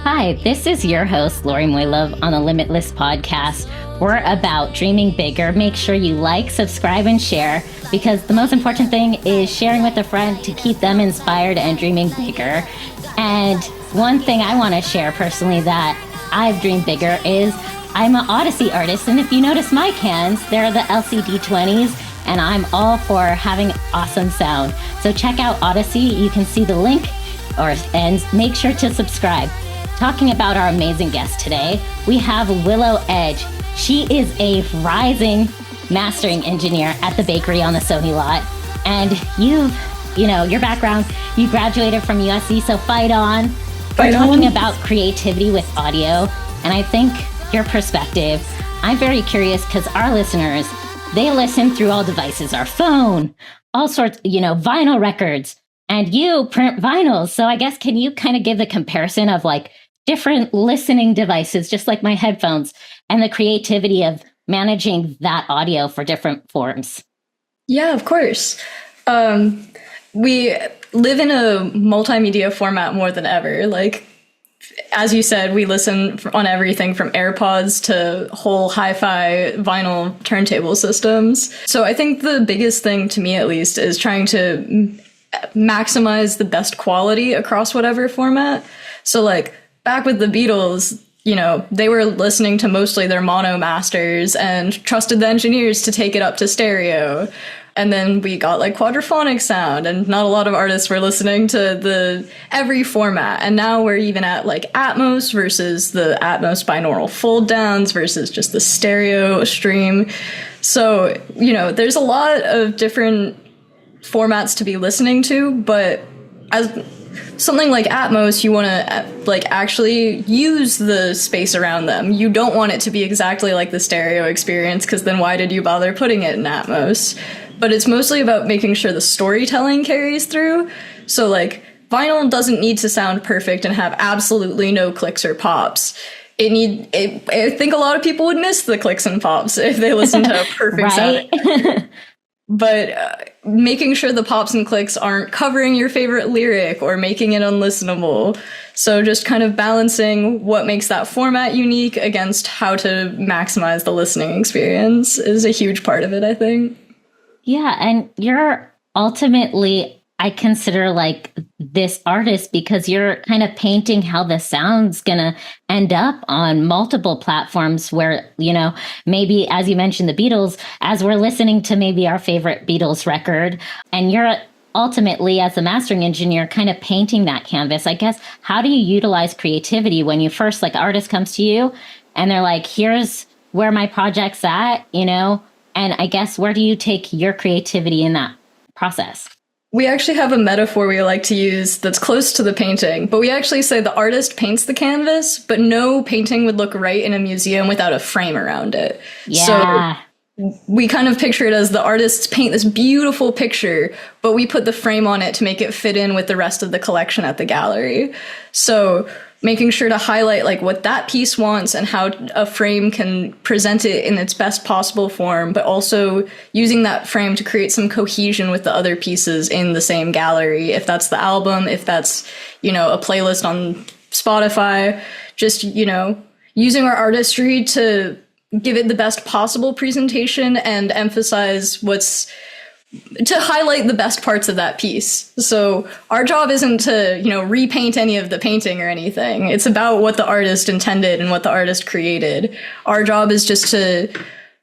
Hi, this is your host, Lori Moilov on the Limitless Podcast. We're about dreaming bigger. Make sure you like, subscribe, and share, because the most important thing is sharing with a friend to keep them inspired and dreaming bigger. And one thing I want to share personally that I've dreamed bigger is I'm an Odyssey artist. And if you notice my cans, they're the LCD 20s, and I'm all for having awesome sound. So check out Odyssey. You can see the link and make sure to subscribe. Talking about our amazing guest today, we have Willow Edge. She is a rising mastering engineer at the bakery on the Sony lot. And your background, you graduated from USC, so fight on. We're talking about creativity with audio. And I think your perspective, I'm very curious because our listeners, they listen through all devices, our phone, all sorts, vinyl records, and you print vinyls. So I guess, can you kind of give the comparison of like different listening devices, just like my headphones, and the creativity of managing that audio for different forms? Yeah, of course. We live in a multimedia format more than ever. Like, as you said, we listen on everything from AirPods to whole hi-fi vinyl turntable systems. So I think the biggest thing, to me at least, is trying to maximize the best quality across whatever format. So like, back with the Beatles, they were listening to mostly their mono masters and trusted the engineers to take it up to stereo. And then we got like quadraphonic sound, and not a lot of artists were listening to every format. And now we're even at like Atmos versus the Atmos binaural fold downs versus just the stereo stream. So, there's a lot of different formats to be listening to, but as something like Atmos, you want to actually use the space around them. You don't want it to be exactly like the stereo experience, because then why did you bother putting it in Atmos? But it's mostly about making sure the storytelling carries through. So like, vinyl doesn't need to sound perfect and have absolutely no clicks or pops. I think a lot of people would miss the clicks and pops if they listen to a perfect sound. But making sure the pops and clicks aren't covering your favorite lyric or making it unlistenable. So just kind of balancing what makes that format unique against how to maximize the listening experience is a huge part of it, I think. Yeah, and you're ultimately, I consider like this artist because you're kind of painting how the sound's gonna end up on multiple platforms where, maybe, as you mentioned, the Beatles, as we're listening to maybe our favorite Beatles record, and you're ultimately, as a mastering engineer, kind of painting that canvas. I guess, how do you utilize creativity when you first, like, artist comes to you and they're like, here's where my project's at, and I guess, where do you take your creativity in that process? We actually have a metaphor we like to use that's close to the painting, but we actually say the artist paints the canvas, but no painting would look right in a museum without a frame around it. Yeah. So we kind of picture it as the artists paint this beautiful picture, but we put the frame on it to make it fit in with the rest of the collection at the gallery. So making sure to highlight like what that piece wants and how a frame can present it in its best possible form, but also using that frame to create some cohesion with the other pieces in the same gallery. If that's the album, if that's, a playlist on Spotify, just, using our artistry to give it the best possible presentation and emphasize to highlight the best parts of that piece. So our job isn't to, repaint any of the painting or anything. It's about what the artist intended and what the artist created. Our job is just to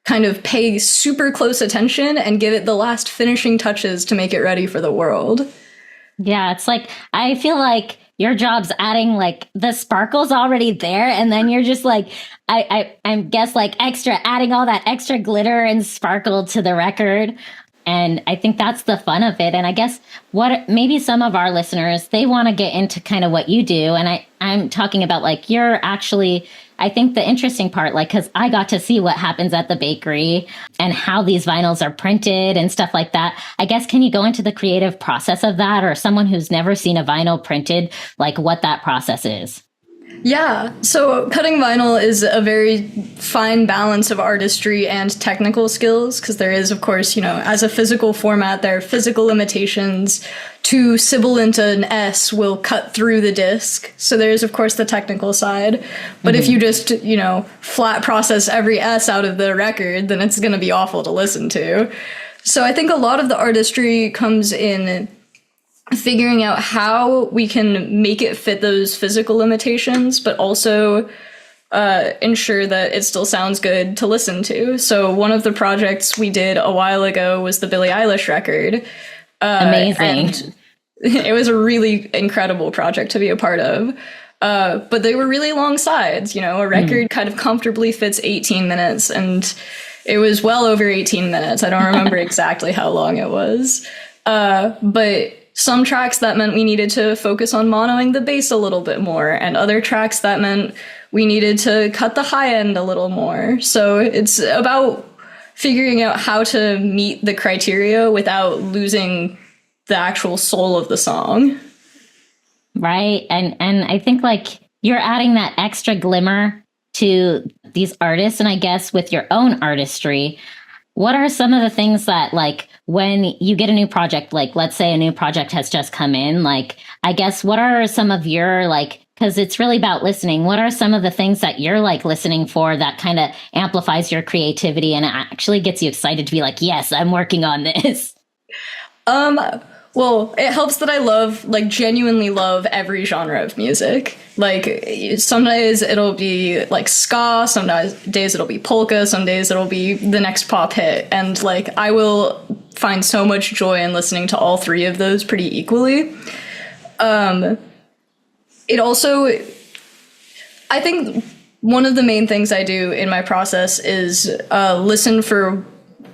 kind of pay super close attention and give it the last finishing touches to make it ready for the world. Yeah, it's like, I feel like your job's adding like the sparkles already there, and then you're just like, I guess like adding all that extra glitter and sparkle to the record. And I think that's the fun of it. And I guess maybe some of our listeners, they want to get into kind of what you do. And I'm talking about like, you're actually, I think the interesting part, like, because I got to see what happens at the bakery and how these vinyls are printed and stuff like that. I guess, can you go into the creative process of that, or someone who's never seen a vinyl printed, like what that process is? Yeah, so cutting vinyl is a very fine balance of artistry and technical skills, because there is, of course, as a physical format, there are physical limitations. To sibilant an S will cut through the disc, so there's, of course, the technical side. But if you just, flat process every S out of the record, then it's going to be awful to listen to. So I think a lot of the artistry comes in figuring out how we can make it fit those physical limitations, but also ensure that it still sounds good to listen to. So one of the projects we did a while ago was the Billie Eilish record. Amazing. It was a really incredible project to be a part of. But they were really long sides. A record kind of comfortably fits 18 minutes, and it was well over 18 minutes. I don't remember exactly how long it was. But some tracks that meant we needed to focus on monoing the bass a little bit more, and other tracks that meant we needed to cut the high end a little more. So it's about figuring out how to meet the criteria without losing the actual soul of the song. Right. And I think you're adding that extra glimmer to these artists. And I guess with your own artistry, what are some of the things that when you get a new project, let's say a new project has just come in, I guess, what are some of your, because it's really about listening, what are some of the things that you're listening for that kind of amplifies your creativity and actually gets you excited to be yes, I'm working on this? Well, it helps that I genuinely love every genre of music. Some days it'll be ska, some days it'll be polka, some days it'll be the next pop hit. And I will find so much joy in listening to all three of those pretty equally. It also, I think one of the main things I do in my process is listen for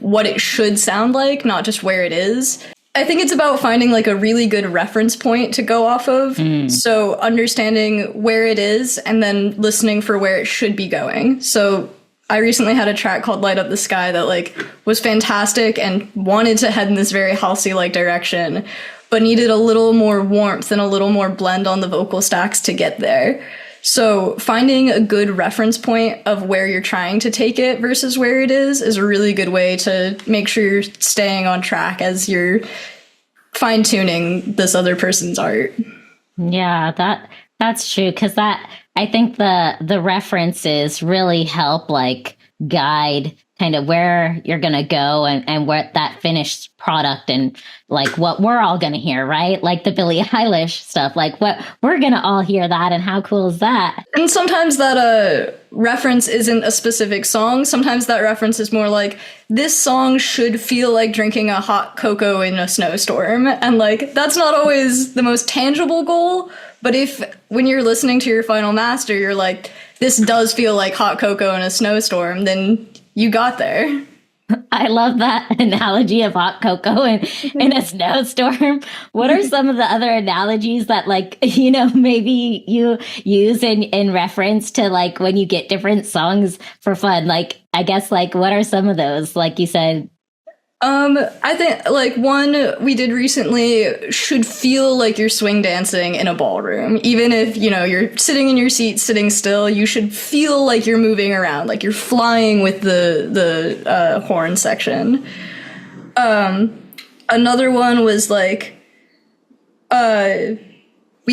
what it should sound like, not just where it is. I think it's about finding a really good reference point to go off of. So understanding where it is and then listening for where it should be going. So I recently had a track called Light Up the Sky that was fantastic and wanted to head in this very halsey direction, but needed a little more warmth and a little more blend on the vocal stacks to get there. So finding a good reference point of where you're trying to take it versus where it is a really good way to make sure you're staying on track as you're fine-tuning this other person's art. Yeah, that's true, because I think the references really help guide kind of where you're going to go and what that finished product and what we're all going to hear, right? The Billie Eilish stuff, what we're going to all hear that, and how cool is that? And sometimes that reference isn't a specific song. Sometimes that reference is more this song should feel like drinking a hot cocoa in a snowstorm. And that's not always the most tangible goal, but if when you're listening to your final master, you're this does feel like hot cocoa in a snowstorm, then you got there. I love that analogy of hot cocoa in a snowstorm. What are some of the other analogies that maybe you use in reference to when you get different songs for fun? I guess what are some of those? You said. I think one we did recently should feel like you're swing dancing in a ballroom. Even if, you're sitting in your seat, sitting still, you should feel like you're moving around, like you're flying with the horn section. Another one was we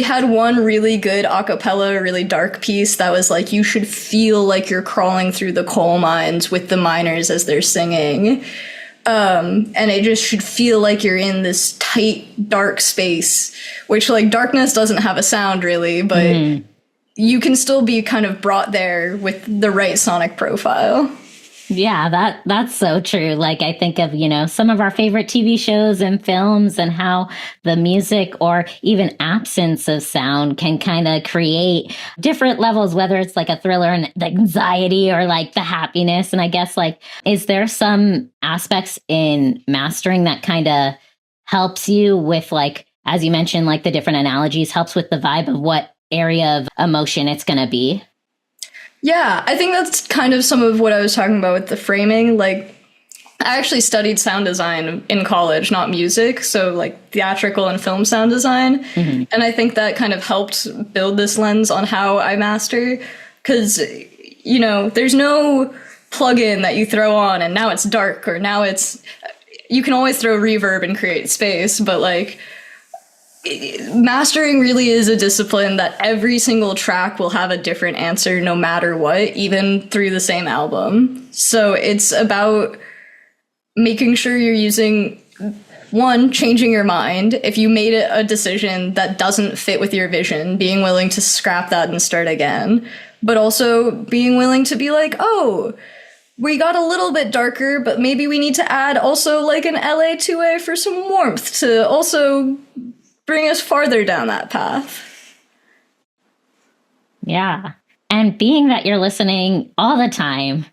had one really good a cappella, really dark piece that was you should feel like you're crawling through the coal mines with the miners as they're singing. And it just should feel like you're in this tight, dark space, which darkness doesn't have a sound really, but you can still be kind of brought there with the right sonic profile. Yeah, that's so true. I think of, some of our favorite TV shows and films and how the music or even absence of sound can kind of create different levels, whether it's a thriller and the anxiety or the happiness. And I guess is there some aspects in mastering that kind of helps you with as you mentioned, the different analogies, helps with the vibe of what area of emotion it's going to be? Yeah, I think that's kind of some of what I was talking about with the framing. I actually studied sound design in college, not music, so like theatrical and film sound design. And I think that kind of helped build this lens on how I master, because, you know, there's no plugin that you throw on and now it's dark, or now it's, you can always throw reverb and create space, but like mastering really is a discipline that every single track will have a different answer no matter what, even through the same album. So it's about making sure you're using, one, changing your mind. If you made it a decision that doesn't fit with your vision, being willing to scrap that and start again. But also being willing to be like, oh, we got a little bit darker, but maybe we need to add also like an LA 2A for some warmth to also bring us farther down that path. Yeah. And being that you're listening all the time,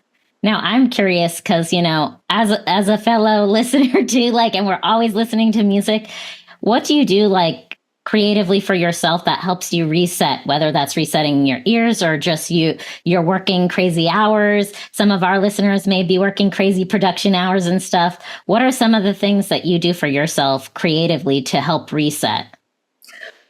now I'm curious because, you know, as a fellow listener too, like, and we're always listening to music, what do you do like creatively for yourself that helps you reset, whether that's resetting your ears or just you're working crazy hours? Some of our listeners may be working crazy production hours and stuff. What are some of the things that you do for yourself creatively to help reset?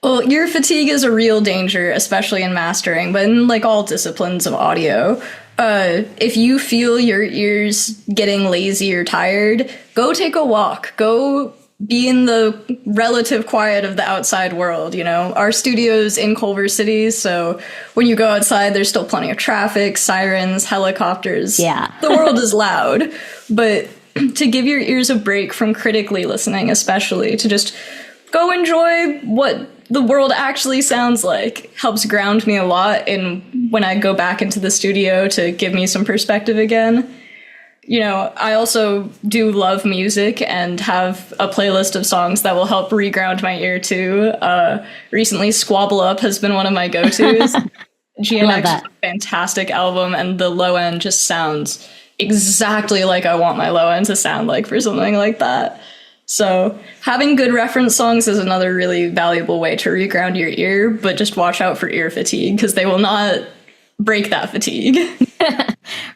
Well, ear fatigue is a real danger, especially in mastering, but in like all disciplines of audio. If you feel your ears getting lazy or tired, go take a walk. Go be in the relative quiet of the outside world. You know, our studio's in Culver City, so when you go outside, there's still plenty of traffic, sirens, helicopters. Yeah. The world is loud, but to give your ears a break from critically listening, especially, to just go enjoy what the world actually sounds like, helps ground me a lot in when I go back into the studio to give me some perspective again. You know, I also do love music and have a playlist of songs that will help reground my ear too. Recently, Squabble Up has been one of my go-tos. GMX is a fantastic album, and the low end just sounds exactly like I want my low end to sound like for something like that. So having good reference songs is another really valuable way to reground your ear, but just watch out for ear fatigue because they will not break that fatigue.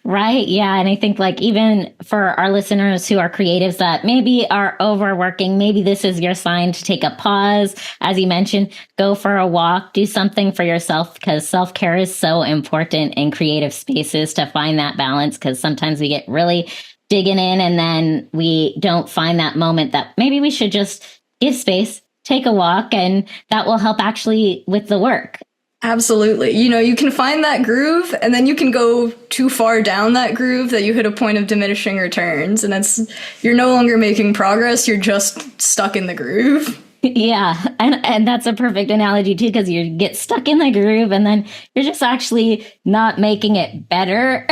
Right. Yeah. And I think like even for our listeners who are creatives that maybe are overworking, maybe this is your sign to take a pause. As you mentioned, go for a walk, do something for yourself, because self-care is so important in creative spaces to find that balance, because sometimes we get really digging in and then we don't find that moment that maybe we should just give space, take a walk, and that will help actually with the work. Absolutely. You know, you can find that groove and then you can go too far down that groove that you hit a point of diminishing returns, and you're no longer making progress, you're just stuck in the groove. Yeah. And that's a perfect analogy too, because you get stuck in the groove and then you're just actually not making it better.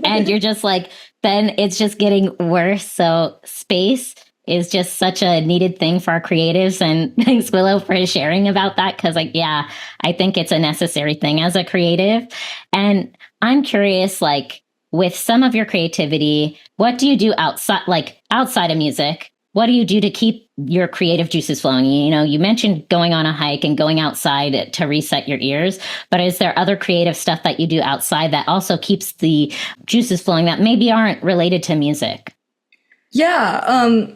And you're just like, then it's just getting worse. So space is just such a needed thing for our creatives. And thanks, Willow, for sharing about that. Because like, yeah, I think it's a necessary thing as a creative. And I'm curious, like with some of your creativity, what do you do outside of music? What do you do to keep your creative juices flowing? You know, you mentioned going on a hike and going outside to reset your ears, but is there other creative stuff that you do outside that also keeps the juices flowing that maybe aren't related to music? Yeah,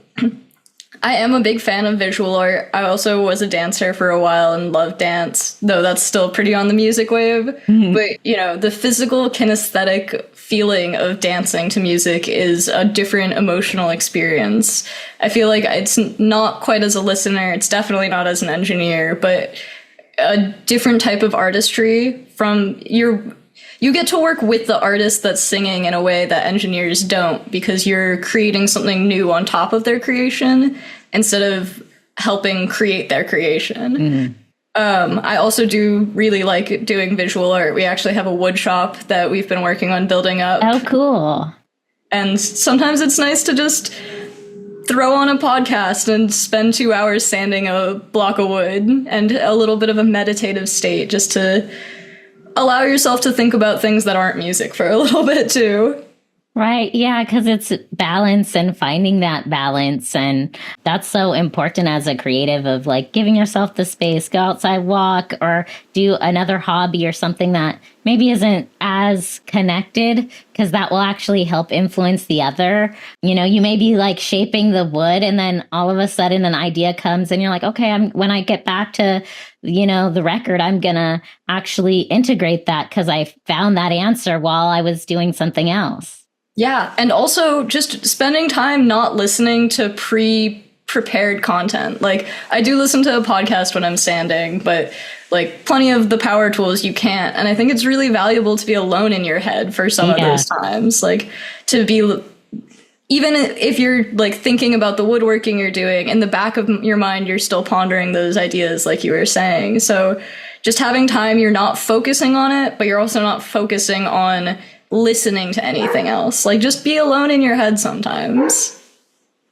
I am a big fan of visual art. I also was a dancer for a while and loved dance, though that's still pretty on the music wave. Mm-hmm. But, you know, the physical kinesthetic feeling of dancing to music is a different emotional experience. I feel like it's not quite as a listener, it's definitely not as an engineer, but a different type of artistry from you get to work with the artist that's singing in a way that engineers don't, because you're creating something new on top of their creation instead of helping create their creation. Mm-hmm. I also do really like doing visual art. We actually have a wood shop that we've been working on building up. Oh, cool. And sometimes it's nice to just throw on a podcast and spend 2 hours sanding a block of wood, and a little bit of a meditative state just to allow yourself to think about things that aren't music for a little bit too. Right. Yeah. Because it's balance and finding that balance. And that's so important as a creative of like giving yourself the space, go outside, walk, or do another hobby or something that maybe isn't as connected, because that will actually help influence the other. You know, you may be like shaping the wood and then all of a sudden an idea comes and you're like, okay, when I get back to, the record, I'm going to actually integrate that because I found that answer while I was doing something else. Yeah, and also just spending time not listening to prepared content. Like, I do listen to a podcast when I'm sanding, but like plenty of the power tools you can't. And I think it's really valuable to be alone in your head for some of those times. Like, to be, even if you're like thinking about the woodworking you're doing, in the back of your mind, you're still pondering those ideas, like you were saying. So just having time, you're not focusing on it, but you're also not focusing on listening to anything else. Like, just be alone in your head sometimes.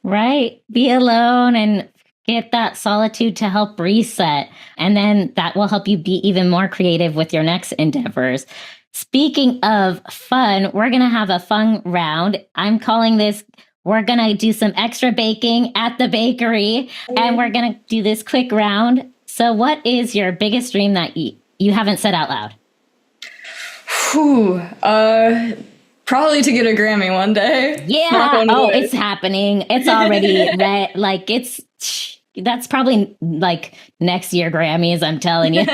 Right. Be alone and get that solitude to help reset. And then that will help you be even more creative with your next endeavors. Speaking of fun, we're going to have a fun round. I'm calling this, we're going to do some extra baking at the bakery, and we're going to do this quick round. So what is your biggest dream that you haven't said out loud? Probably to get a Grammy one day. Yeah. Oh, it's happening. It's already like that's probably like next year Grammys, I'm telling you.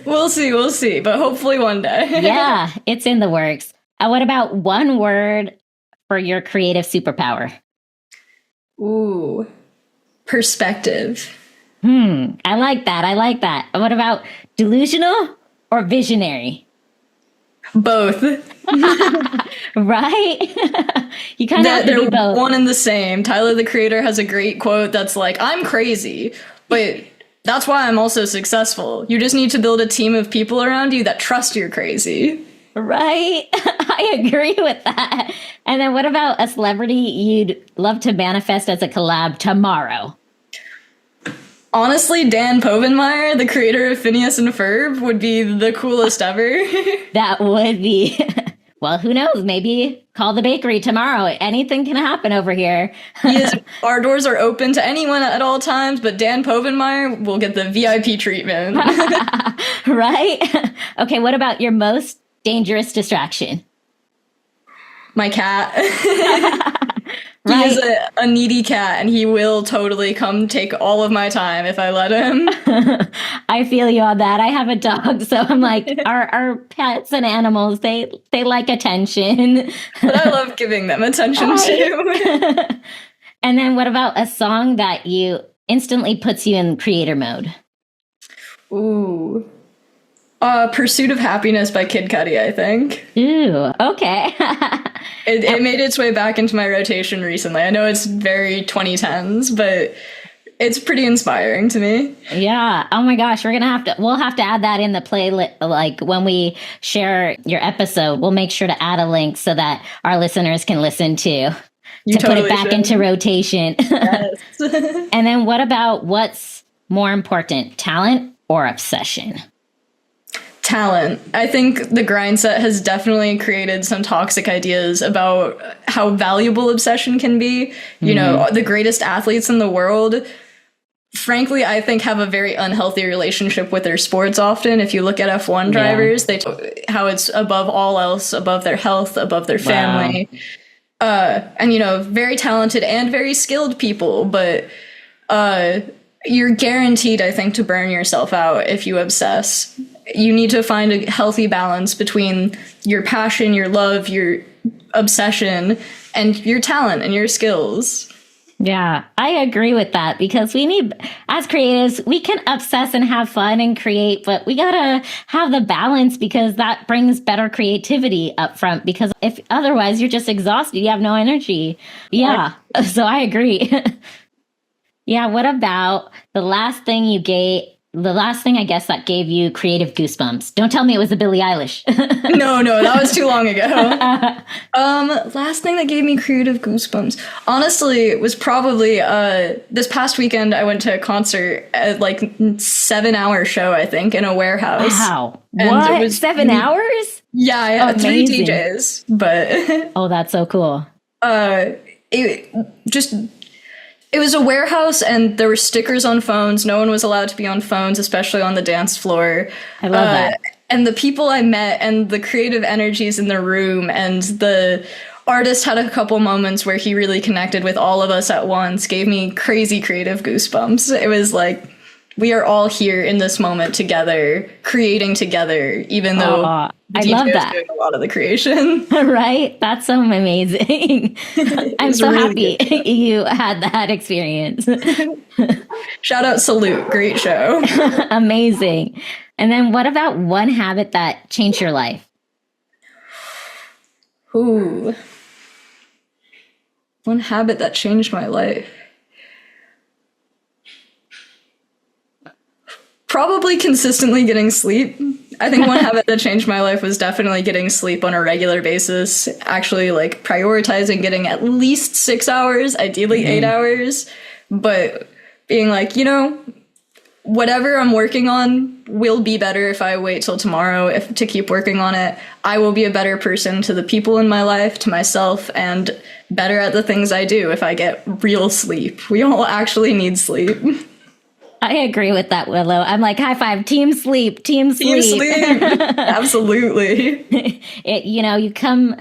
We'll see, but hopefully one day. Yeah, it's in the works. What about one word for your creative superpower? Ooh, perspective. I like that. What about delusional or visionary? Both. Right? You kind of have to do both. One and the same. Tyler, the Creator, has a great quote that's like, I'm crazy, but that's why I'm also successful. You just need to build a team of people around you that trust you're crazy. Right? I agree with that. And then what about a celebrity you'd love to manifest as a collab tomorrow? Honestly, Dan Povenmire, the creator of Phineas and Ferb, would be the coolest ever. That would be. Well, who knows? Maybe call the bakery tomorrow. Anything can happen over here. Our doors are open to anyone at all times, but Dan Povenmire will get the VIP treatment. Right? Okay, what about your most dangerous distraction? My cat. Right. He is a needy cat, and he will totally come take all of my time if I let him. I feel you on that. I have a dog, so I'm like, our pets and animals, they like attention. But I love giving them attention too. And then what about a song that you instantly puts you in creator mode? Ooh. Pursuit of Happiness by Kid Cudi, I think. Ooh, okay. It made its way back into my rotation recently. I know it's very 2010s, but it's pretty inspiring to me. Yeah. Oh my gosh, we'll have to add that in the playlist. Like when we share your episode, we'll make sure to add a link so that our listeners can listen to put it back into rotation. Yes. And then what about what's more important, talent or obsession? Talent. I think the grind set has definitely created some toxic ideas about how valuable obsession can be. You know, the greatest athletes in the world, frankly, I think have a very unhealthy relationship with their sports often. If you look at F1 drivers, how it's above all else, above their health, above their family. And, you know, very talented and very skilled people, but you're guaranteed, I think, to burn yourself out if you obsess. You need to find a healthy balance between your passion, your love, your obsession, and your talent and your skills. Yeah, I agree with that, because we need, as creatives, we can obsess and have fun and create, but we gotta have the balance, because that brings better creativity up front, because if otherwise you're just exhausted, you have no energy. Yeah, so I agree. Yeah, what about the last thing you the last thing, I guess, that gave you creative goosebumps. Don't tell me it was the Billie Eilish. No, that was too long ago. Last thing that gave me creative goosebumps, honestly, was probably this past weekend. I went to a concert, like 7-hour show, I think, in a warehouse. Wow, and what? It was 7 hours? Yeah, Amazing. 3 DJs, but oh, that's so cool. It was a warehouse, and there were stickers on phones. No one was allowed to be on phones, especially on the dance floor. I love that. And the people I met and the creative energies in the room, and the artist had a couple moments where he really connected with all of us at once, gave me crazy creative goosebumps. It was like, we are all here in this moment together, creating together, even though I DJ love is that. doing a lot of the creation. Right? That's so amazing. I'm so really happy you had that experience. Shout out Salute. Great show. Amazing. And then what about one habit that changed your life? Ooh. One habit that changed my life. Probably consistently getting sleep. I think one habit that changed my life was definitely getting sleep on a regular basis. Actually, like, prioritizing getting at least 6 hours, ideally 8 hours. But being like, whatever I'm working on will be better if I wait till tomorrow to keep working on it. I will be a better person to the people in my life, to myself, and better at the things I do if I get real sleep. We all actually need sleep. I agree with that, Willow. I'm like, high five, team sleep, team sleep. Team sleep. Absolutely. You come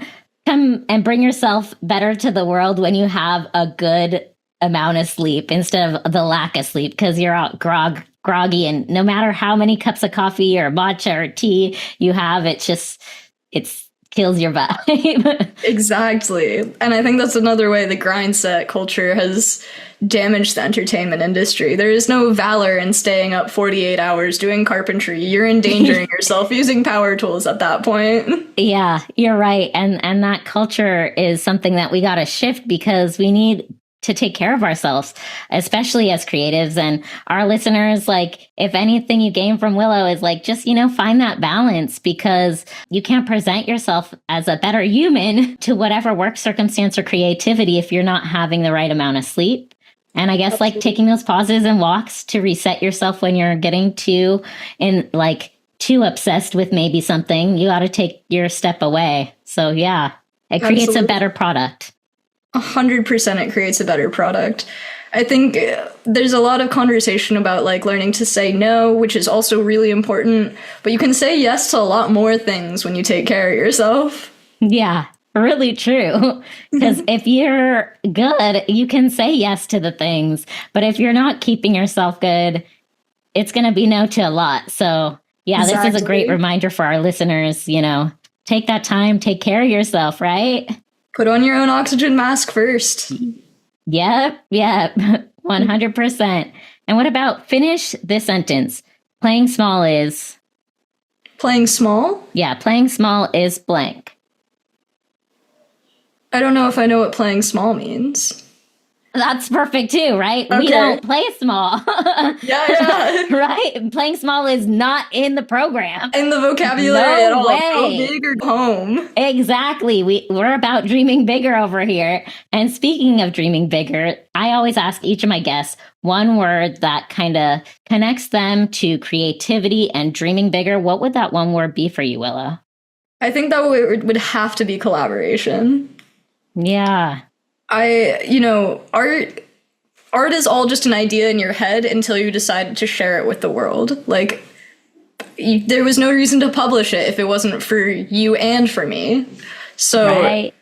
and bring yourself better to the world when you have a good amount of sleep instead of the lack of sleep, because you're out groggy, and no matter how many cups of coffee or matcha or tea you have, it kills your vibe. Exactly. And I think that's another way the grind set culture has damaged the entertainment industry. There is no valor in staying up 48 hours doing carpentry. You're endangering yourself using power tools at that point. Yeah, you're right. And that culture is something that we got to shift, because we need to take care of ourselves, especially as creatives. And our listeners, like, if anything you gain from Willow is like, just, find that balance, because you can't present yourself as a better human to whatever work circumstance or creativity if you're not having the right amount of sleep. And I guess Absolutely. like taking those pauses and walks to reset yourself when you're getting too obsessed with maybe something, you got to take your step away. So yeah, it creates Absolutely. a better product. 100% it creates a better product. I think there's a lot of conversation about like learning to say no, which is also really important, but you can say yes to a lot more things when you take care of yourself. Yeah, really true. Because if you're good, you can say yes to the things, but if you're not keeping yourself good, it's going to be no to a lot. So yeah, Exactly. This is a great reminder for our listeners, take that time, take care of yourself, right? Put on your own oxygen mask first. Yep, 100%. And what about finish this sentence? Playing small is... Playing small? Yeah, playing small is blank. I don't know if I know what playing small means. That's perfect too, right? Okay. We don't play small. Yeah. Right? Playing small is not in the program. In the vocabulary No at all. way. Go big or go home. Exactly. We're about dreaming bigger over here. And speaking of dreaming bigger, I always ask each of my guests one word that kind of connects them to creativity and dreaming bigger. What would that one word be for you, Willow? I think that would have to be collaboration. Yeah. Art is all just an idea in your head until you decide to share it with the world. Like, there was no reason to publish it if it wasn't for you and for me. So, right.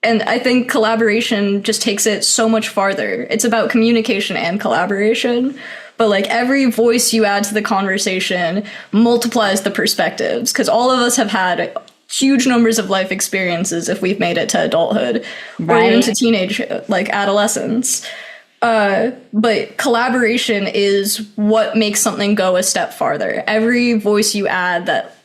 And I think collaboration just takes it so much farther. It's about communication and collaboration. But like every voice you add to the conversation multiplies the perspectives, because all of us have had huge numbers of life experiences if we've made it to adulthood or even to teenage, like adolescence. But collaboration is what makes something go a step farther. Every voice you add that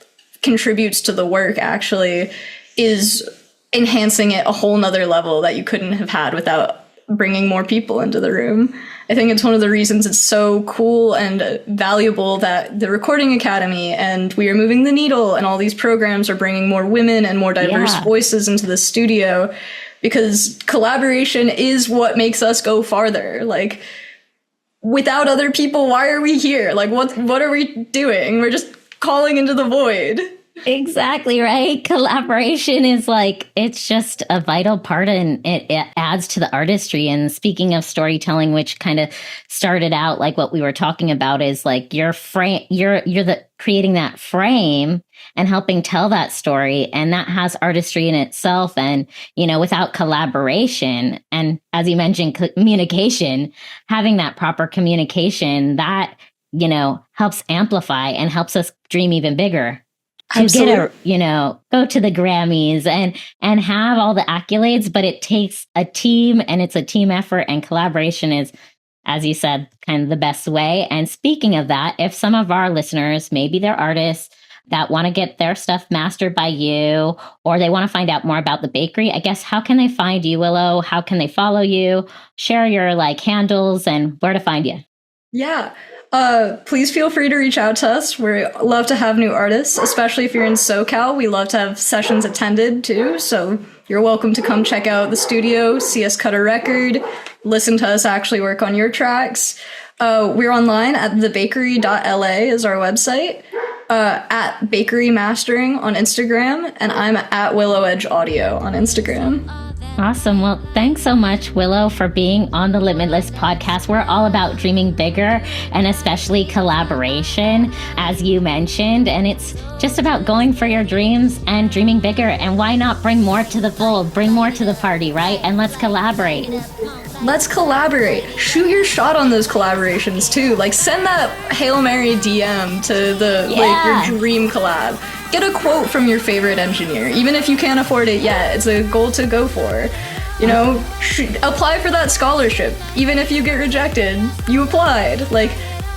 contributes to the work actually is enhancing it a whole nother level that you couldn't have had without bringing more people into the room. I think it's one of the reasons it's so cool and valuable that the Recording Academy and We Are Moving the Needle and all these programs are bringing more women and more diverse voices into the studio, because collaboration is what makes us go farther. Like, without other people, why are we here? Like, what are we doing? We're just calling into the void. Exactly right. Collaboration is like, it's just a vital part, and it adds to the artistry. And speaking of storytelling, which kind of started out like what we were talking about, is like your frame, you're the creating that frame and helping tell that story. And that has artistry in itself. And, you know, without collaboration, and as you mentioned, communication, having that proper communication, that, you know, helps amplify and helps us dream even bigger. To get go to the Grammys and have all the accolades, but it takes a team, and it's a team effort, and collaboration is, as you said, kind of the best way. And speaking of that, if some of our listeners, maybe they're artists that want to get their stuff mastered by you, or they want to find out more about the bakery, I guess, how can they find you, Willow? How can they follow you? Share your handles and where to find you. Yeah. Please feel free to reach out to us. We love to have new artists, especially if you're in SoCal. We love to have sessions attended too. So you're welcome to come check out the studio, see us cut a record, listen to us actually work on your tracks. We're online at thebakery.la is our website, at Bakery Mastering on Instagram, and I'm at Willow Edge Audio on Instagram. Awesome. Well, thanks so much, Willow, for being on the Limitless Podcast. We're all about dreaming bigger, and especially collaboration, as you mentioned. And it's just about going for your dreams and dreaming bigger. And why not bring more to the fold, bring more to the party, right? And let's collaborate. Let's collaborate. Shoot your shot on those collaborations too. Like, send that Hail Mary DM to the your dream collab. Get a quote from your favorite engineer, even if you can't afford it yet. It's a goal to go for. You know, apply for that scholarship. Even if you get rejected, you applied. Like,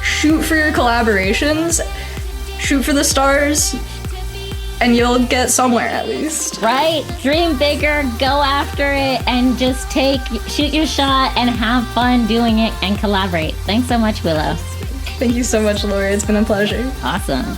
shoot for your collaborations, shoot for the stars, and you'll get somewhere at least. Right? Dream bigger, go after it, and just shoot your shot and have fun doing it and collaborate. Thanks so much, Willow. Thank you so much, Lori. It's been a pleasure. Awesome.